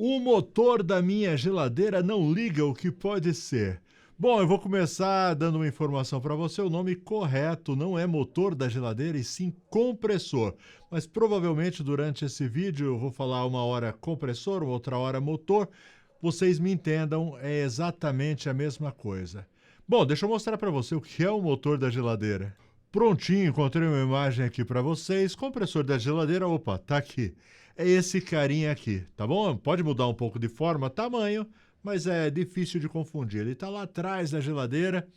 O motor da minha geladeira não liga, o que pode ser? Bom, eu vou começar dando uma informação para você. O nome correto não é motor da geladeira, e sim compressor. Mas provavelmente durante esse vídeo eu vou falar uma hora compressor, outra hora motor. Vocês me entendam, é exatamente a mesma coisa. Bom, deixa eu mostrar para você o que é o motor da geladeira. Prontinho, encontrei uma imagem aqui para vocês. Compressor da geladeira, opa, tá aqui. É esse carinha aqui, tá bom? Pode mudar um pouco de forma, tamanho, mas é difícil de confundir. Ele está lá atrás da geladeira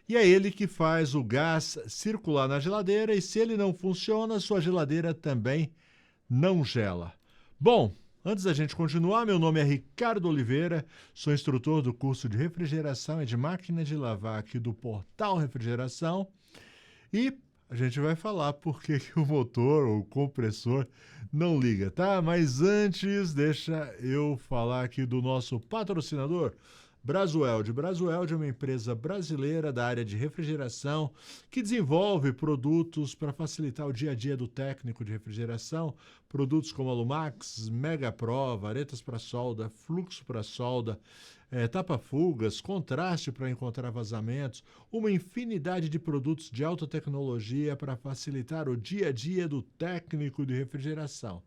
e é ele que faz o gás circular na geladeira, e se ele não funciona, sua geladeira também não gela. Bom, antes da gente continuar, meu nome é Ricardo Oliveira, sou instrutor do curso de refrigeração e de máquina de lavar aqui do Portal Refrigeração, e a gente vai falar por que o motor ou o compressor não liga, tá? Mas antes, deixa eu falar aqui do nosso patrocinador, Brasueld. Brasueld é uma empresa brasileira da área de refrigeração que desenvolve produtos para facilitar o dia a dia do técnico de refrigeração, produtos como Alumax, Mega Pro, varetas para solda, fluxo para solda, tapa-fugas, contraste para encontrar vazamentos, uma infinidade de produtos de alta tecnologia para facilitar o dia a dia do técnico de refrigeração.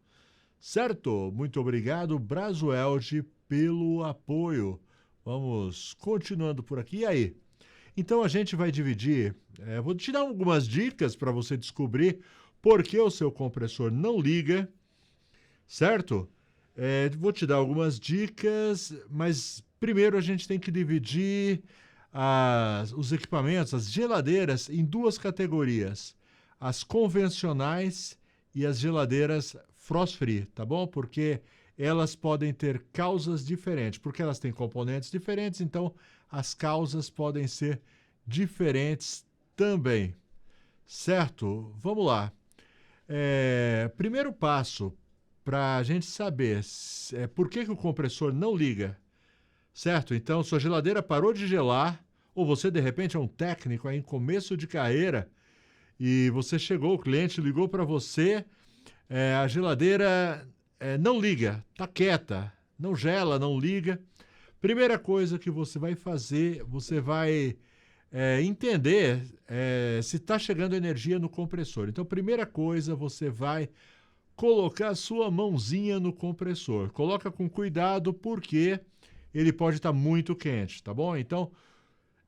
Certo? Muito obrigado, Brasueld, pelo apoio. Vamos continuando por aqui. E aí? Então a gente vai dividir, vou te dar algumas dicas para você descobrir por que o seu compressor não liga, certo? Vou te dar algumas dicas, mas primeiro a gente tem que dividir os equipamentos, as geladeiras, em duas categorias: as convencionais e as geladeiras frost-free, tá bom? Porque elas podem ter causas diferentes, porque elas têm componentes diferentes, então as causas podem ser diferentes também, certo? Vamos lá. Primeiro passo para a gente saber por que o compressor não liga, certo? Então, sua geladeira parou de gelar, ou você, de repente, é um técnico aí em começo de carreira, e você chegou, o cliente ligou para você, a geladeira não liga, está quieta, não gela, não liga. Primeira coisa que você vai fazer, você vai entender se está chegando energia no compressor. Então, primeira coisa, você vai colocar a sua mãozinha no compressor. Coloca com cuidado, porque ele pode estar muito quente, tá bom? Então,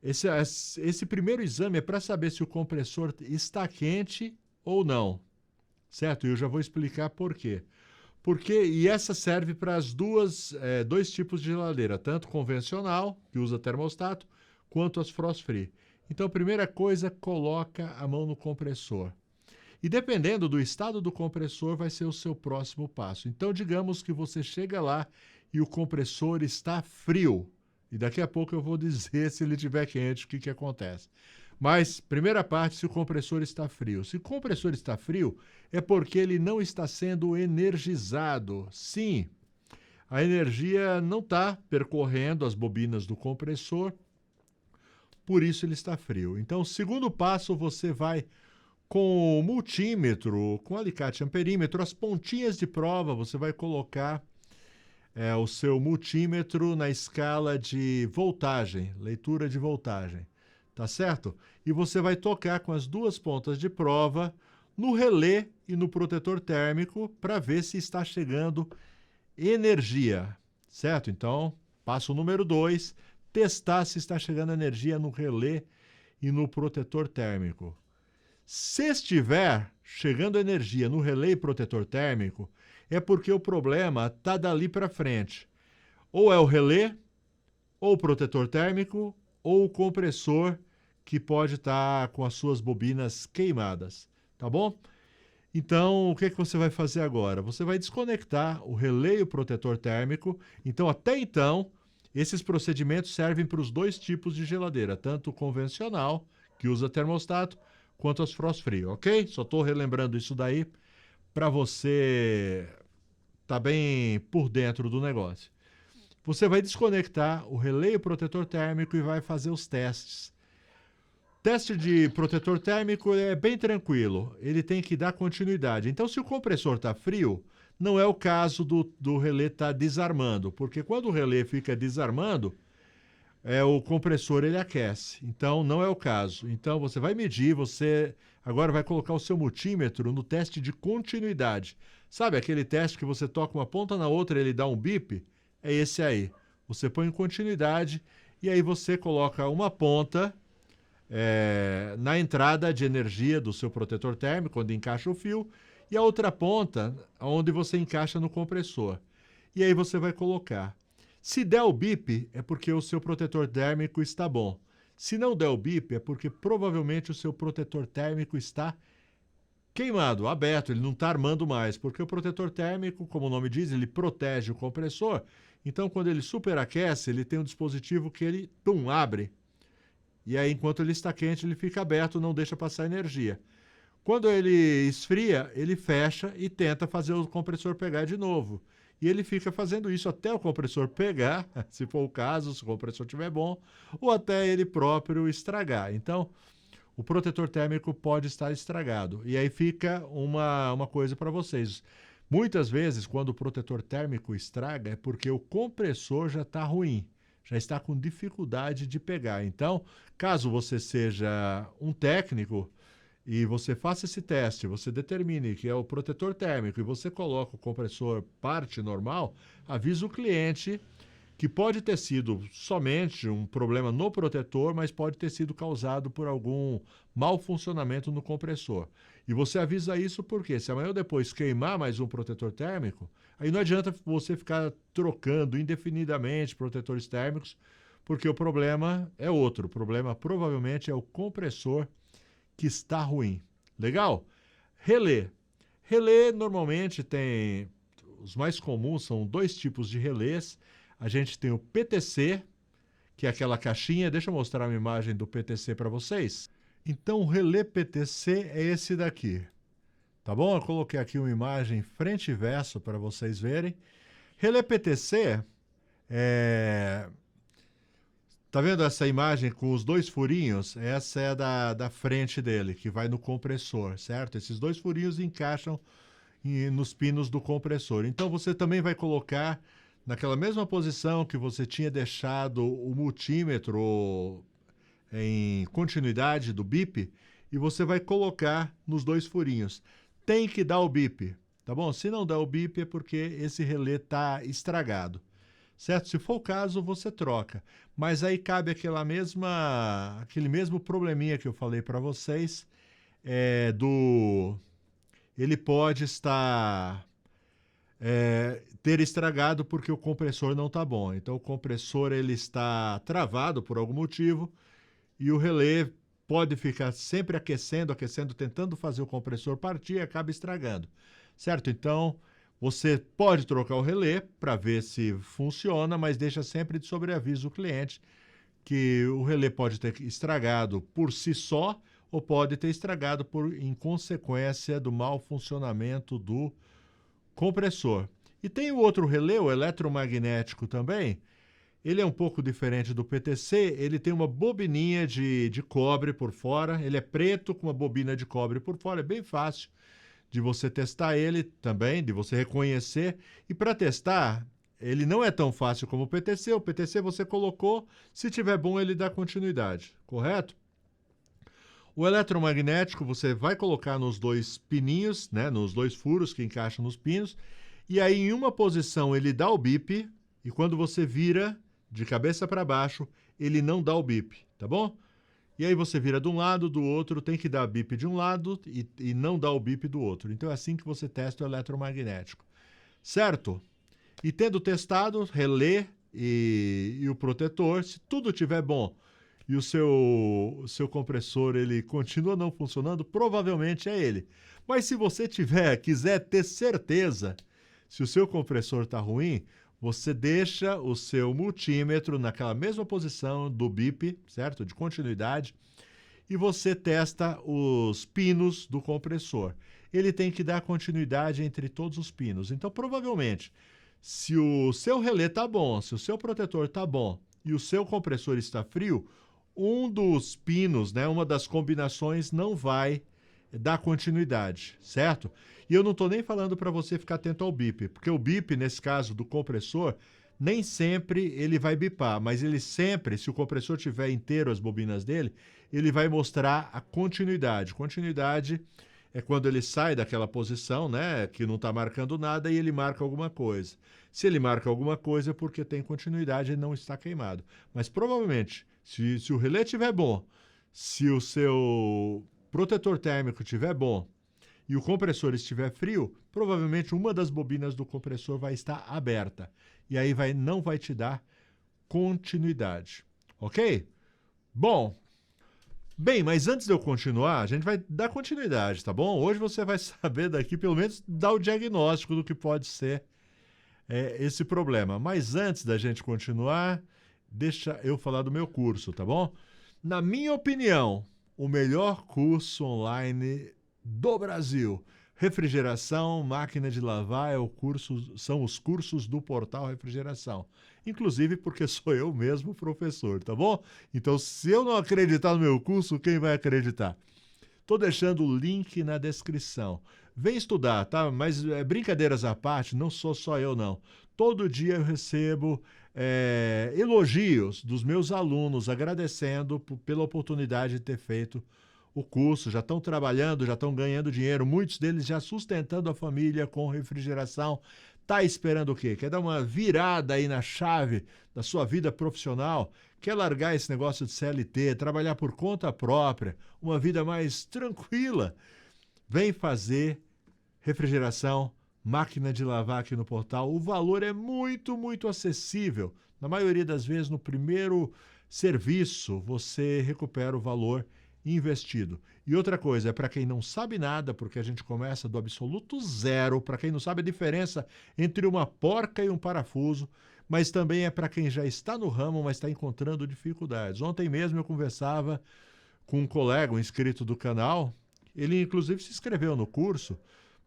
esse primeiro exame é para saber se o compressor está quente ou não, certo? E eu já vou explicar por quê. E essa serve para dois tipos de geladeira, tanto convencional, que usa termostato, quanto as frost-free. Então, primeira coisa, coloca a mão no compressor. E dependendo do estado do compressor, vai ser o seu próximo passo. Então, digamos que você chega lá e o compressor está frio. E daqui a pouco eu vou dizer, se ele estiver quente, o que acontece. Mas, primeira parte, se o compressor está frio. Se o compressor está frio, é porque ele não está sendo energizado. Sim, a energia não está percorrendo as bobinas do compressor, por isso ele está frio. Então, segundo passo, você vai com o multímetro, com o alicate amperímetro, as pontinhas de prova, você vai colocar o seu multímetro na escala de voltagem, leitura de voltagem, tá certo? E você vai tocar com as duas pontas de prova no relé e no protetor térmico para ver se está chegando energia, certo? Então, passo número 2, testar se está chegando energia no relé e no protetor térmico. Se estiver chegando energia no relé e protetor térmico, é porque o problema está dali para frente. Ou é o relé, ou o protetor térmico, ou o compressor, que pode estar com as suas bobinas queimadas, tá bom? Então, o que você vai fazer agora? Você vai desconectar o relé e o protetor térmico. Então, até então, esses procedimentos servem para os dois tipos de geladeira, tanto o convencional, que usa termostato, quanto as frost-free, ok? Só estou relembrando isso daí para você estar bem por dentro do negócio. Você vai desconectar o relé e o protetor térmico e vai fazer os testes. Teste de protetor térmico é bem tranquilo, ele tem que dar continuidade. Então, se o compressor está frio, Não é o caso do relé estar desarmando, porque quando o relé fica desarmando, o compressor ele aquece. Então, não é o caso. Então, você vai medir, você agora vai colocar o seu multímetro no teste de continuidade. Sabe aquele teste que você toca uma ponta na outra e ele dá um bip? É esse aí. Você põe em continuidade e aí você coloca uma ponta na entrada de energia do seu protetor térmico, onde encaixa o fio, e a outra ponta onde você encaixa no compressor. E aí você vai colocar. Se der o bip, é porque o seu protetor térmico está bom. Se não der o bip, é porque provavelmente o seu protetor térmico está queimado, aberto, ele não está armando mais, porque o protetor térmico, como o nome diz, ele protege o compressor. Então, quando ele superaquece, ele tem um dispositivo que ele, abre. E aí, enquanto ele está quente, ele fica aberto, não deixa passar energia. Quando ele esfria, ele fecha e tenta fazer o compressor pegar de novo. E ele fica fazendo isso até o compressor pegar, se for o caso, se o compressor estiver bom, ou até ele próprio estragar. Então, o protetor térmico pode estar estragado. E aí fica uma coisa para vocês. Muitas vezes, quando o protetor térmico estraga, é porque o compressor já está ruim, já está com dificuldade de pegar. Então, caso você seja um técnico e você faça esse teste, você determine que é o protetor térmico e você coloca o compressor parte normal, avisa o cliente que pode ter sido somente um problema no protetor, mas pode ter sido causado por algum mau funcionamento no compressor. E você avisa isso porque se amanhã ou depois queimar mais um protetor térmico, aí não adianta você ficar trocando indefinidamente protetores térmicos, porque o problema é outro. O problema provavelmente é o compressor que está ruim. Legal? Relé. Relé normalmente tem... Os mais comuns são dois tipos de relés. A gente tem o PTC, que é aquela caixinha. Deixa eu mostrar uma imagem do PTC para vocês. Então, o relé PTC é esse daqui. Tá bom? Eu coloquei aqui uma imagem frente e verso para vocês verem. Relé PTC Tá vendo essa imagem com os dois furinhos? Essa é da frente dele, que vai no compressor, certo? Esses dois furinhos encaixam nos pinos do compressor. Então, você também vai colocar naquela mesma posição que você tinha deixado o multímetro em continuidade do bip, e você vai colocar nos dois furinhos. Tem que dar o bip, tá bom? Se não der o bip é porque esse relé está estragado. Certo? Se for o caso, você troca. Mas aí cabe aquele mesmo probleminha que eu falei para vocês, ele pode ter estragado porque o compressor não está bom. Então, o compressor ele está travado por algum motivo e o relé pode ficar sempre aquecendo, tentando fazer o compressor partir e acaba estragando. Certo? Então, você pode trocar o relé para ver se funciona, mas deixa sempre de sobreaviso o cliente que o relé pode ter estragado por si só ou pode ter estragado em consequência do mau funcionamento do compressor. E tem o outro relé, o eletromagnético também. Ele é um pouco diferente do PTC, ele tem uma bobininha de cobre por fora, ele é preto com uma bobina de cobre por fora, é bem fácil de você testar ele também, de você reconhecer. E para testar, ele não é tão fácil como o PTC. O PTC você colocou, se tiver bom ele dá continuidade, correto? O eletromagnético você vai colocar nos dois pininhos, né, nos dois furos que encaixam nos pinos, e aí em uma posição ele dá o bip, e quando você vira de cabeça para baixo, ele não dá o bip, tá bom? E aí você vira de um lado, do outro, tem que dar bip de um lado e não dar o bip do outro. Então é assim que você testa o eletromagnético. Certo? E tendo testado, relé e o protetor, se tudo estiver bom e o seu compressor ele continua não funcionando, provavelmente é ele. Mas se você quiser ter certeza se o seu compressor está ruim, você deixa o seu multímetro naquela mesma posição do bip, certo? De continuidade, e você testa os pinos do compressor. Ele tem que dar continuidade entre todos os pinos. Então, provavelmente, se o seu relé está bom, se o seu protetor está bom e o seu compressor está frio, um dos pinos, né, uma das combinações não vai dar continuidade, certo? E eu não estou nem falando para você ficar atento ao bip, porque o bip, nesse caso do compressor, nem sempre ele vai bipar, mas ele sempre, se o compressor tiver inteiro as bobinas dele, ele vai mostrar a continuidade. Continuidade é quando ele sai daquela posição, né, que não está marcando nada e ele marca alguma coisa. Se ele marca alguma coisa é porque tem continuidade e não está queimado. Mas provavelmente, se o relé estiver bom, se o seu protetor térmico estiver bom e o compressor estiver frio, provavelmente uma das bobinas do compressor vai estar aberta. E aí não vai te dar continuidade. Ok? Bem, mas antes de eu continuar, a gente vai dar continuidade, tá bom? Hoje você vai saber daqui, pelo menos, dar o diagnóstico do que pode ser esse problema. Mas antes da gente continuar, deixa eu falar do meu curso, tá bom? Na minha opinião, o melhor curso online do Brasil. Refrigeração, máquina de lavar, são os cursos do Portal Refrigeração. Inclusive porque sou eu mesmo professor, tá bom? Então, se eu não acreditar no meu curso, quem vai acreditar? Estou deixando o link na descrição. Vem estudar, tá? Mas brincadeiras à parte, não sou só eu, não. Todo dia eu recebo elogios dos meus alunos, agradecendo pela oportunidade de ter feito o curso, já estão trabalhando, já estão ganhando dinheiro, muitos deles já sustentando a família com refrigeração. Está esperando o quê? Quer dar uma virada aí na chave da sua vida profissional? Quer largar esse negócio de CLT, trabalhar por conta própria, uma vida mais tranquila? Vem fazer refrigeração, máquina de lavar aqui no portal. O valor é muito, muito acessível. Na maioria das vezes, no primeiro serviço, você recupera o valor investido. E outra coisa, é para quem não sabe nada, porque a gente começa do absoluto zero, para quem não sabe a diferença entre uma porca e um parafuso, mas também é para quem já está no ramo, mas está encontrando dificuldades. Ontem mesmo eu conversava com um colega, um inscrito do canal, ele inclusive se inscreveu no curso,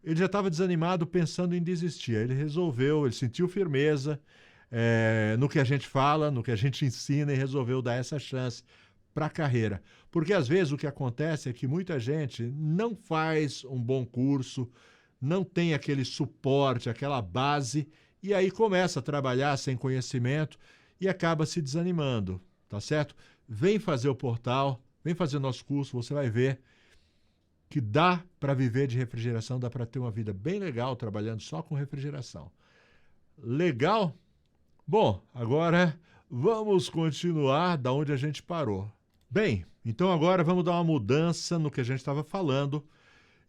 ele já estava desanimado pensando em desistir. Ele resolveu, ele sentiu firmeza no que a gente fala, no que a gente ensina e resolveu dar essa chance para a carreira. Porque às vezes o que acontece é que muita gente não faz um bom curso, não tem aquele suporte, aquela base, e aí começa a trabalhar sem conhecimento e acaba se desanimando, tá certo? Vem fazer o portal, vem fazer o nosso curso, você vai ver que dá para viver de refrigeração, dá para ter uma vida bem legal trabalhando só com refrigeração. Legal? Bom, agora vamos continuar da onde a gente parou. Bem, então agora vamos dar uma mudança no que a gente estava falando.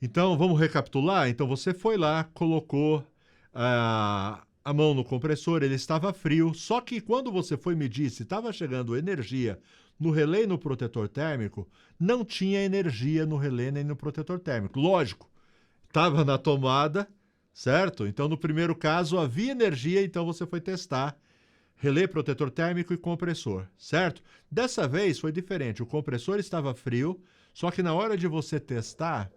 Então, vamos recapitular? Então, você foi lá, colocou a mão no compressor, ele estava frio, só que quando você foi medir se estava chegando energia no relé e no protetor térmico, não tinha energia no relé nem no protetor térmico. Lógico, estava na tomada, certo? Então, no primeiro caso, havia energia, então você foi testar relé, protetor térmico e compressor, certo? Dessa vez foi diferente, o compressor estava frio, só que na hora de você testar,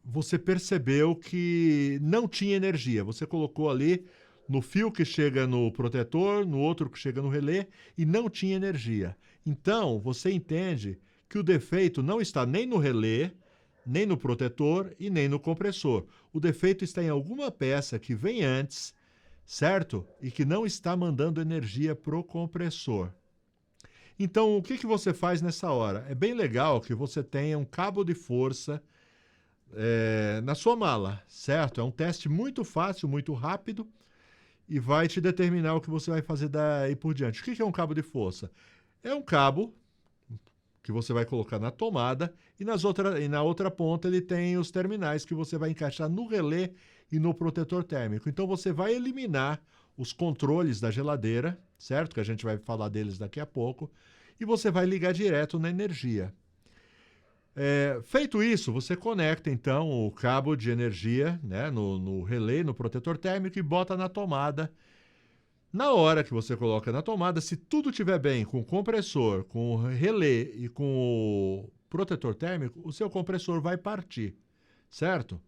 você percebeu que não tinha energia. Você colocou ali no fio que chega no protetor, no outro que chega no relé, e não tinha energia. Então, você entende que o defeito não está nem no relé, nem no protetor e nem no compressor. O defeito está em alguma peça que vem antes, certo? E que não está mandando energia para o compressor. Então, o que você faz nessa hora? É bem legal que você tenha um cabo de força na sua mala, certo? É um teste muito fácil, muito rápido e vai te determinar o que você vai fazer daí por diante. O que é um cabo de força? É um cabo que você vai colocar na tomada e na outra ponta ele tem os terminais que você vai encaixar no relé e no protetor térmico. Então, você vai eliminar os controles da geladeira, certo? Que a gente vai falar deles daqui a pouco. E você vai ligar direto na energia. Feito isso, você conecta, então, o cabo de energia, né, no relé, no protetor térmico e bota na tomada. Na hora que você coloca na tomada, se tudo estiver bem com o compressor, com o relé e com o protetor térmico, o seu compressor vai partir, certo?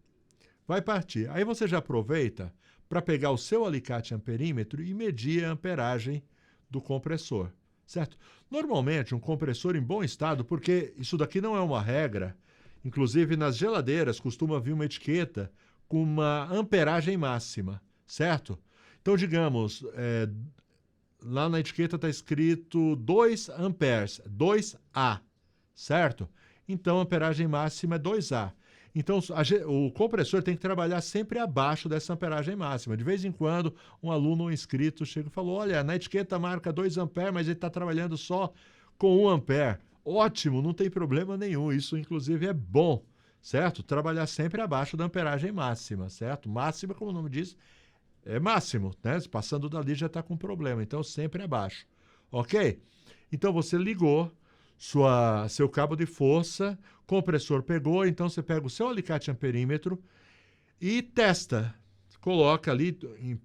Vai partir. Aí você já aproveita para pegar o seu alicate amperímetro e medir a amperagem do compressor, certo? Normalmente, um compressor em bom estado, porque isso daqui não é uma regra, Inclusive, nas geladeiras costuma vir uma etiqueta com uma amperagem máxima, certo? Então, digamos, lá na etiqueta está escrito 2 amperes, 2A, certo? Então, a amperagem máxima é 2A. Então, o compressor tem que trabalhar sempre abaixo dessa amperagem máxima. De vez em quando, um aluno ou inscrito chega e falou, olha, na etiqueta marca 2 amperes, mas ele está trabalhando só com 1 ampere. Ótimo, não tem problema nenhum. Isso, inclusive, é bom, certo? Trabalhar sempre abaixo da amperagem máxima, certo? Máxima, como o nome diz, é máximo, né? Passando dali já está com problema, então sempre abaixo, ok? Então você ligou seu cabo de força, compressor pegou, então você pega o seu alicate amperímetro e testa. Coloca ali,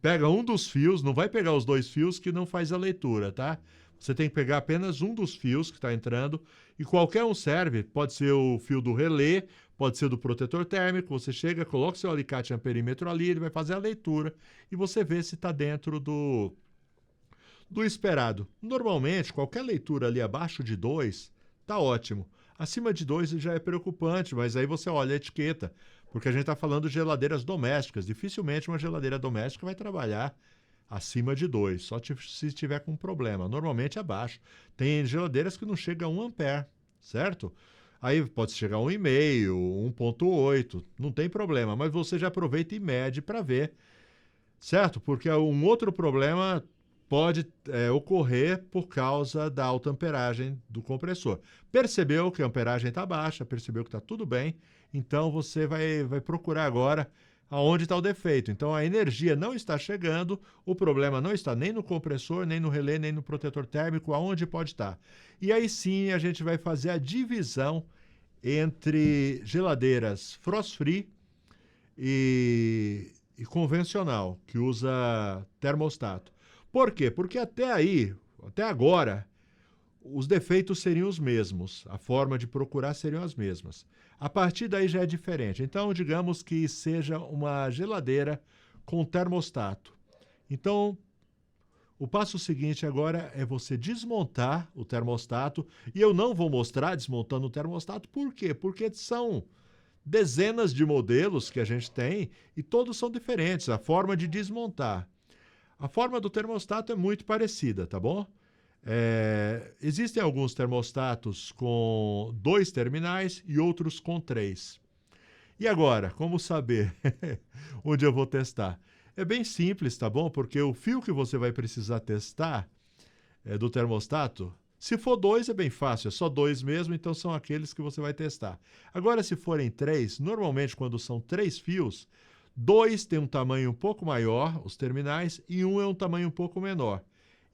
pega um dos fios, não vai pegar os dois fios que não faz a leitura, tá? Você tem que pegar apenas um dos fios que está entrando e qualquer um serve, pode ser o fio do relé, pode ser do protetor térmico, você chega, coloca o seu alicate amperímetro ali, ele vai fazer a leitura e você vê se está dentro do esperado. Normalmente, qualquer leitura ali abaixo de 2 está ótimo. Acima de 2 já é preocupante, mas aí você olha a etiqueta, porque a gente está falando de geladeiras domésticas. Dificilmente uma geladeira doméstica vai trabalhar acima de 2, só se estiver com problema. Normalmente abaixo. Tem geladeiras que não chegam a 1 ampere, certo? Aí pode chegar a 1,5, 1,8, não tem problema, mas você já aproveita e mede para ver, certo? Porque um outro problema pode ocorrer por causa da alta amperagem do compressor. Percebeu que a amperagem está baixa, percebeu que está tudo bem, então você vai procurar agora aonde está o defeito. Então a energia não está chegando, o problema não está nem no compressor, nem no relé, nem no protetor térmico, aonde pode estar. E aí sim a gente vai fazer a divisão entre geladeiras frost-free e convencional, que usa termostato. Por quê? Porque até agora, os defeitos seriam os mesmos, a forma de procurar seriam as mesmas. A partir daí já é diferente. Então, digamos que seja uma geladeira com termostato. Então, o passo seguinte agora é você desmontar o termostato. E eu não vou mostrar desmontando o termostato. Por quê? Porque são dezenas de modelos que a gente tem e todos são diferentes. A forma de desmontar. A forma do termostato é muito parecida, tá bom? Existem alguns termostatos com 2 terminais e outros com 3. E agora, como saber onde eu vou testar? É bem simples, tá bom? Porque o fio que você vai precisar testar do termostato, se for 2 é bem fácil, é só 2 mesmo, então são aqueles que você vai testar. Agora, se forem 3, normalmente quando são 3 fios, 2 tem um tamanho um pouco maior, os terminais, e 1 é um tamanho um pouco menor.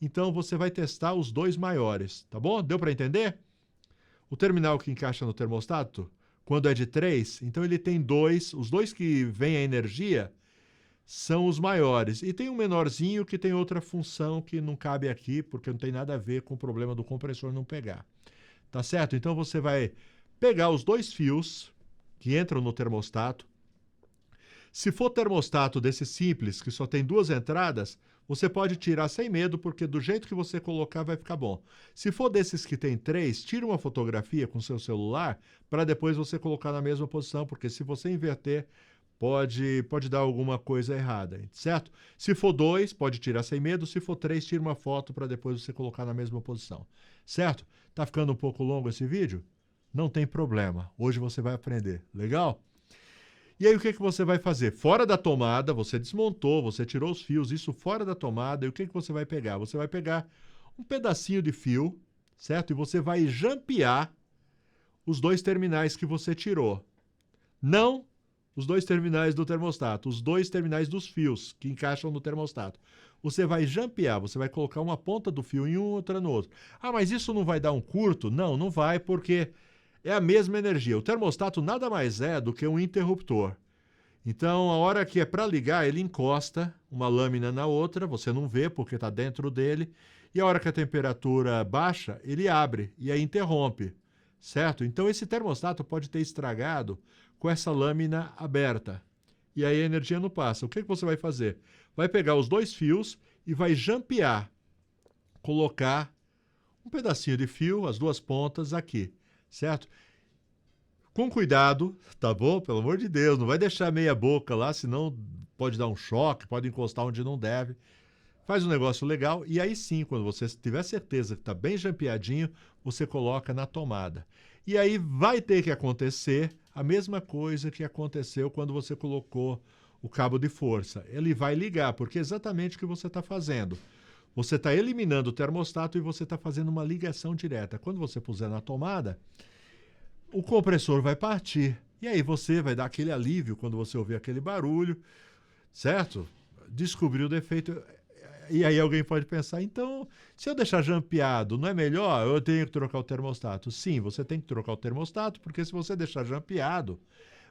Então, você vai testar os 2 maiores, tá bom? Deu para entender? O terminal que encaixa no termostato, quando é de 3, então ele tem 2, os 2 que vêm a energia são os maiores. E tem um menorzinho que tem outra função que não cabe aqui, porque não tem nada a ver com o problema do compressor não pegar. Tá certo? Então, você vai pegar os 2 fios que entram no termostato. Se for termostato desse simples, que só tem 2 entradas, você pode tirar sem medo, porque do jeito que você colocar vai ficar bom. Se for desses que tem 3, tira uma fotografia com seu celular para depois você colocar na mesma posição, porque se você inverter, pode dar alguma coisa errada, certo? Se for 2, pode tirar sem medo. Se for 3, tira uma foto para depois você colocar na mesma posição, certo? Tá ficando um pouco longo esse vídeo? Não tem problema. Hoje você vai aprender. Legal? E aí o que você vai fazer? Fora da tomada, você desmontou, você tirou os fios, isso fora da tomada, e o que você vai pegar? Você vai pegar um pedacinho de fio, certo? E você vai jampear os 2 terminais que você tirou. Não os 2 terminais do termostato, os 2 terminais dos fios que encaixam no termostato. Você vai jampear, você vai colocar uma ponta do fio em um, outra no outro. Ah, mas isso não vai dar um curto? Não, não vai, porque é a mesma energia. O termostato nada mais é do que um interruptor. Então, a hora que é para ligar, ele encosta uma lâmina na outra, você não vê porque está dentro dele, e a hora que a temperatura baixa, ele abre e aí interrompe, certo? Então, esse termostato pode ter estragado com essa lâmina aberta, e aí a energia não passa. O que você vai fazer? Vai pegar os 2 fios e vai jampear, colocar um pedacinho de fio, as 2 pontas aqui, certo? Com cuidado, tá bom? Pelo amor de Deus, não vai deixar meia boca lá, senão pode dar um choque, pode encostar onde não deve. Faz um negócio legal e aí sim, quando você tiver certeza que está bem jampeadinho, você coloca na tomada. E aí vai ter que acontecer a mesma coisa que aconteceu quando você colocou o cabo de força. Ele vai ligar, porque é exatamente o que você está fazendo. Você está eliminando o termostato e você está fazendo uma ligação direta. Quando você puser na tomada, o compressor vai partir. E aí você vai dar aquele alívio quando você ouvir aquele barulho, certo? Descobriu o defeito. E aí alguém pode pensar, então, se eu deixar jampeado, não é melhor? Eu tenho que trocar o termostato. Sim, você tem que trocar o termostato, porque se você deixar jampeado,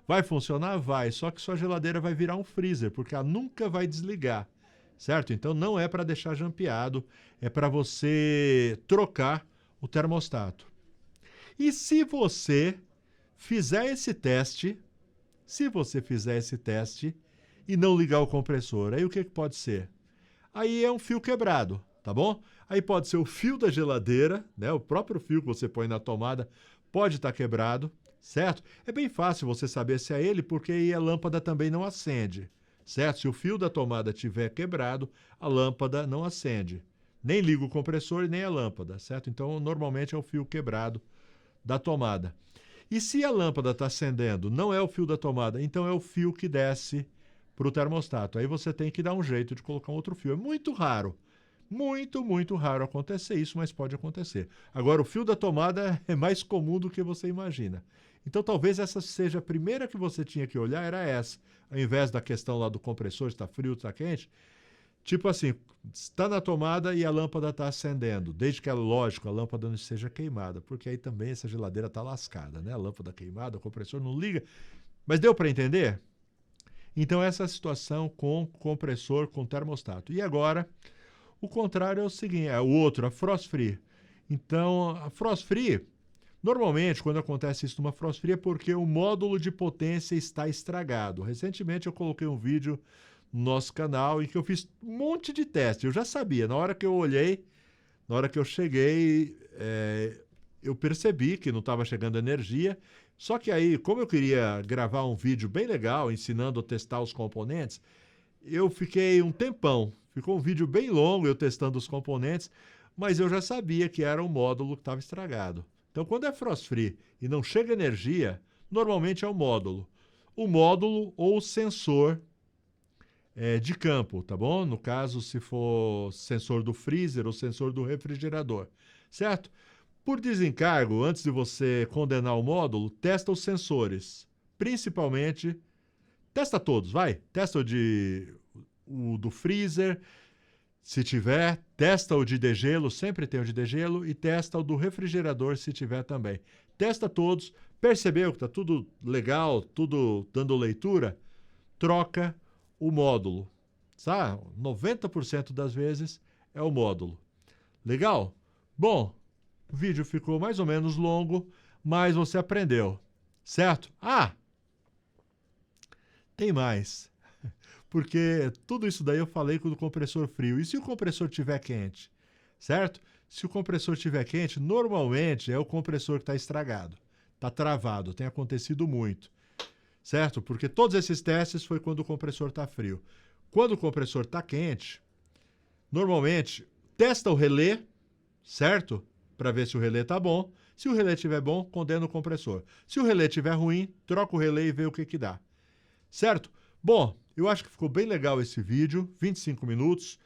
vai funcionar? Vai. Só que sua geladeira vai virar um freezer, porque ela nunca vai desligar, certo? Então não é para deixar jampeado, é para você trocar o termostato. E se você fizer esse teste, e não ligar o compressor, aí o que pode ser? Aí é um fio quebrado, tá bom? Aí pode ser o fio da geladeira, né? O próprio fio que você põe na tomada pode estar quebrado, certo? É bem fácil você saber se é ele, porque aí a lâmpada também não acende, certo? Se o fio da tomada estiver quebrado, a lâmpada não acende. Nem liga o compressor e nem a lâmpada, certo? Então, normalmente é o fio quebrado da tomada. E se a lâmpada está acendendo, não é o fio da tomada, então é o fio que desce para o termostato. Aí você tem que dar um jeito de colocar um outro fio. É muito raro, muito raro acontecer isso, mas pode acontecer. Agora, o fio da tomada é mais comum do que você imagina. Então, talvez essa seja a primeira que você tinha que olhar, era essa. Ao invés da questão lá do compressor, está frio, está quente. Tipo assim, está na tomada e a lâmpada está acendendo. Desde que, lógico, a lâmpada não esteja queimada, porque aí também essa geladeira está lascada, né? A lâmpada queimada, o compressor não liga. Mas deu para entender? Então, essa é a situação com compressor, com termostato. E agora, o contrário é o seguinte, é o outro, a frost free. Então, a frost free, normalmente, quando acontece isso numa frost free, é porque o módulo de potência está estragado. Recentemente, eu coloquei um vídeo no nosso canal em que eu fiz um monte de teste. Eu já sabia, na hora que eu olhei, na hora que eu cheguei, eu percebi que não estava chegando energia. Só que aí, como eu queria gravar um vídeo bem legal, ensinando a testar os componentes, eu fiquei um tempão. Ficou um vídeo bem longo eu testando os componentes, mas eu já sabia que era um módulo que estava estragado. Então, quando é frost free e não chega energia, normalmente é o módulo. O módulo ou o sensor de campo, tá bom? No caso, se for sensor do freezer ou sensor do refrigerador, certo? Por desencargo, antes de você condenar o módulo, testa os sensores. Principalmente, testa todos, vai. Testa o do freezer, se tiver. Testa o de degelo, sempre tem o de degelo. E testa o do refrigerador, se tiver também. Testa todos. Percebeu que está tudo legal, tudo dando leitura? Troca o módulo. Sabe? 90% das vezes é o módulo. Legal? Bom, o vídeo ficou mais ou menos longo, mas você aprendeu, certo? Ah, tem mais. Porque tudo isso daí eu falei com o compressor frio. E se o compressor estiver quente, certo? Se o compressor estiver quente, normalmente é o compressor que está estragado, está travado, tem acontecido muito, certo? Porque todos esses testes foi quando o compressor está frio. Quando o compressor está quente, normalmente testa o relé, certo? Para ver se o relé está bom. Se o relé estiver bom, condena o compressor. Se o relé estiver ruim, troca o relé e vê o que dá. Certo? Bom, eu acho que ficou bem legal esse vídeo, 25 minutos.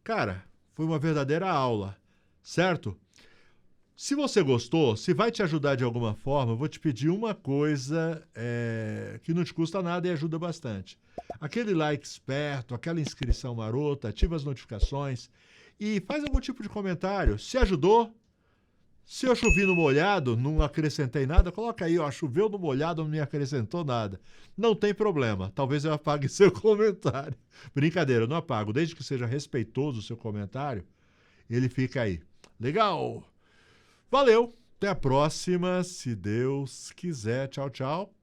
Cara, foi uma verdadeira aula, certo? Se você gostou, se vai te ajudar de alguma forma, eu vou te pedir uma coisa que não te custa nada e ajuda bastante. Aquele like esperto, aquela inscrição marota, ativa as notificações e faz algum tipo de comentário. Se ajudou, se eu chovi no molhado, não acrescentei nada, coloca aí, ó, choveu no molhado, não me acrescentou nada. Não tem problema, talvez eu apague seu comentário. Brincadeira, eu não apago, desde que seja respeitoso o seu comentário, ele fica aí. Legal! Valeu, até a próxima, se Deus quiser. Tchau, tchau.